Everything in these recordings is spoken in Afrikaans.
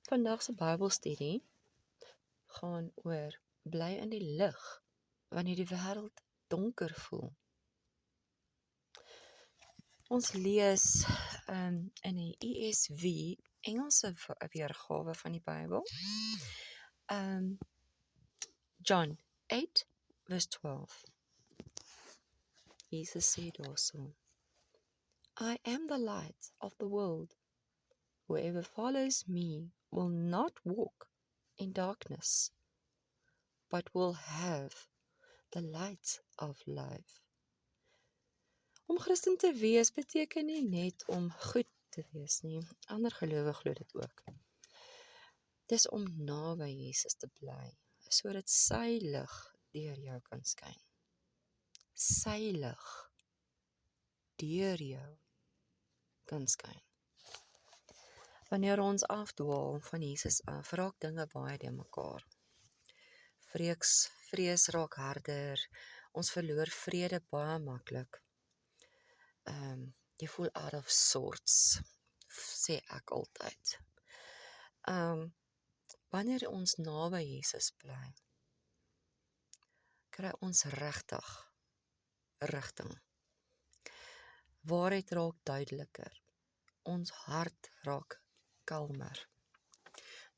Vandag se Bybelstudie gaan oor bly in die lig wanneer die wêreld donker voel. Ons lees in die ESV, Engelse weergawe van die Bybel, John 8 verse 12. Jesus sê daarso: I am the light of the world. Whoever follows me will not walk in darkness, but will have the light of life. Om Christen te wees beteken nie net om goed te wees nie. Ander gelowiges glo dit ook. Dis om naby Jesus te bly, sodat sy lig deur jou kan skyn. Sy lig deur jou kan skyn. Wanneer ons afdwaal van Jesus af, raak dinge baie de mekaar. Vrees raak harder, ons verloor vrede baie maklik. Jy voel out of sorts, sê ek altyd. Wanneer ons naby Jesus bly, kry ons regtig rigting. Waarheid raak duideliker, ons hart raak kalmer.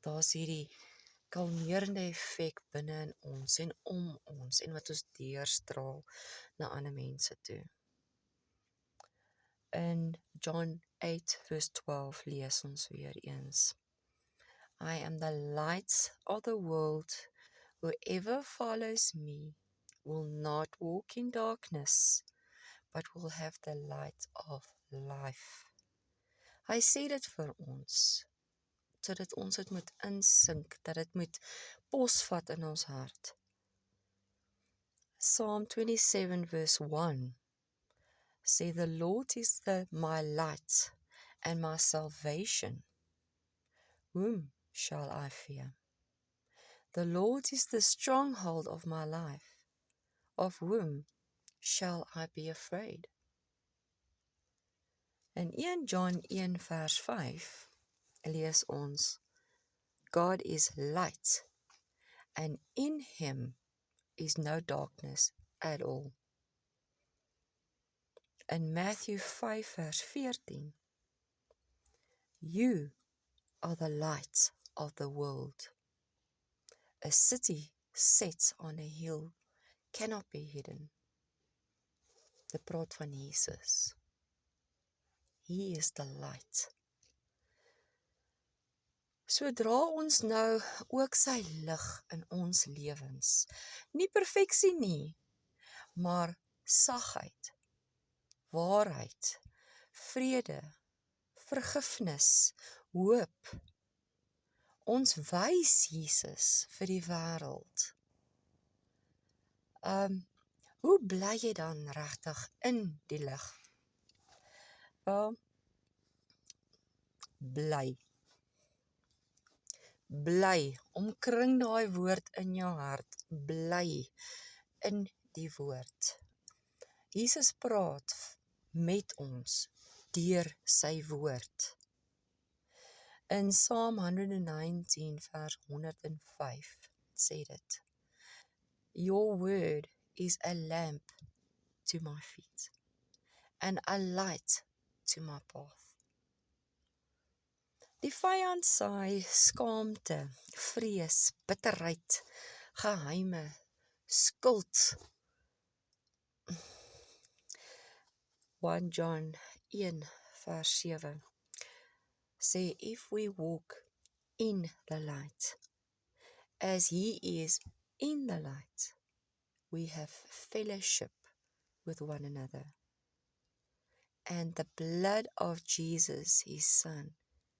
Daar's hierdie kalmerende effek binne in ons en om ons en wat ons deurstraal na ander mense toe. In John 8 verse 12 lees ons weer eens: I am the light of the world. Whoever follows me will not walk in darkness, but will have the light of life. Hy sê dit vir ons, sodat ons dit moet insink, dat dit moet posvat in ons hart. Psalm 27 verse 1 sê, The Lord is my light and my salvation. Whom shall I fear? The Lord is the stronghold of my life. Of whom shall I be afraid? In 1 John 1 vers 5 lees ons, God is light, and in him is no darkness at all. In Matthew 5 vers 14, you are the light of the world. A city set on a hill cannot be hidden. Dit praat van Jesus. He is the light. Sodra ons nou ook sy lig in ons lewens, nie perfeksie nie, maar sagheid, waarheid, vrede, vergifnis, hoop. Ons wys Jesus vir die wêreld. Hoe bly jy dan regtig in die lig? Wel, bly. Bly, omkring daai woord in jou hart, bly in die woord. Jesus praat met ons deur sy woord. In Psalm 119 vers 105 sê dit, Your word is a lamp to my feet and a light to my path. Die vyand saai skaamte, vrees, bitterheid, geheime, skuld. 1 John 1 vers 7 sê, If we walk in the light, as he is in the light, we have fellowship with one another. And the blood of Jesus, his son,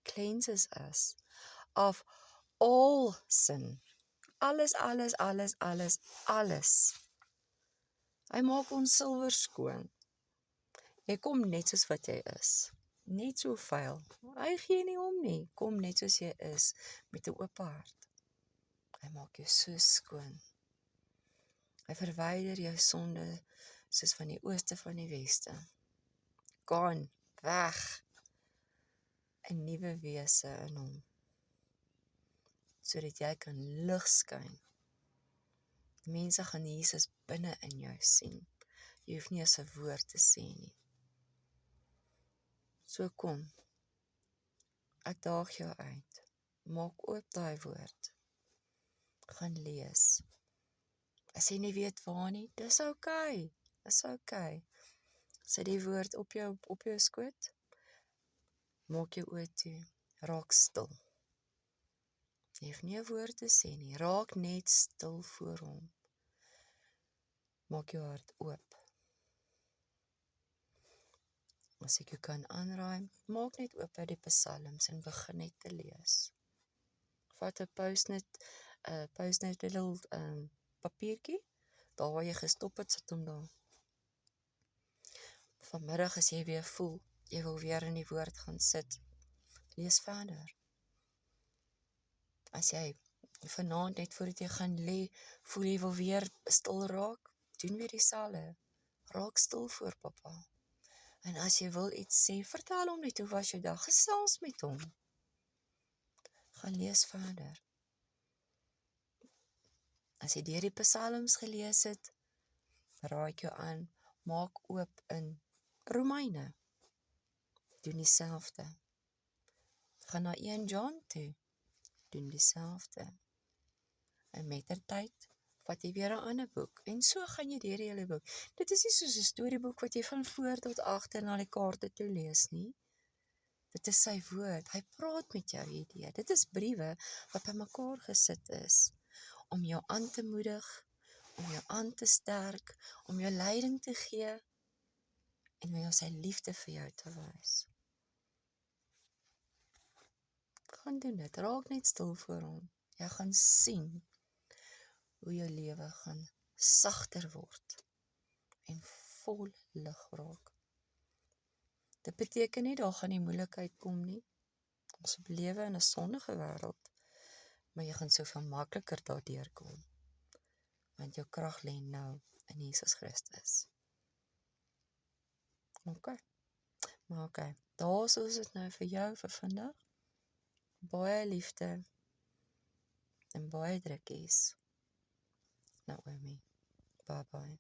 cleanses us of all sin. Alles. Hy maak ons silwer skoon. Jy kom net soos wat jy is. Net so vuil. Hy gee nie om nie. Kom net soos jy is, met 'n oop hart. Hy maak jou so skoon. Hy verwyder jou sonde soos van die ooste van die weste. Gaan, weg. 'n nuwe wese in hom. sodat jy kan lig skyn. Mense gaan Jesus binne in jou sien. Jy hoef nie eens 'n woord te sê nie. So kom, ek daag jou uit. Maak oop daai woord. Gaan lees. As jy nie weet waar nie, dis okay. Dis okay. Sit die woord op jou skoot. Maak jou oë toe. Raak stil. Jy hoef nie 'n woord te sê nie. Raak net stil voor hom. Maak jou hart oop. As ek jou kan aanraai, maak net oop uit die psalms en begin net te lees. Vat 'n post-it little papiertjie, daar waar jy gestop het, sit hom daar. Vanmiddag as jy weer voel, jy wil weer in die woord gaan sit, lees verder. As jy vanaand net voordat jy gaan lê, voel jy wil weer stil raak, doen weer dieselfde. Raak stil voor Papa. En as jy wil iets sê, vertel hom net hoe was jou dag, gesels met hom. Gaan lees verder. As jy deur die psalms gelees het, raai ek jou aan, maak oop in Romeine. Doen dieselfde. Gaan na 1 John toe. Doen dieselfde. En mettertyd vat jy weer 'n ander boek. En so gaan jy deur die hele boek. Dit is nie soos 'n storieboek wat jy van voor tot agter na die kaarte toe lees nie. Dit is sy woord. Hy praat met jou hierdeur. Dit is briewe wat bymekaar gesit is om jou aan te moedig, om jou aan te sterk, om jou leiding te gee en om jou sy liefde vir jou te wys. Gaan doen dit. Raak net stil voor hom. Jy gaan sien hoe jou lewe gaan sagter word en vol lig raak. Dit beteken nie daar gaan nie moeilikheid kom nie. Ons lewe in 'n sondige wêreld, maar jy gaan soveel makliker daardeur kom. Want jou krag lê nou in Jesus Christus. Maar okay. Daar's dit nou vir jou vir vandag. Baie liefde en baie drukkies. Naomi. Bye bye.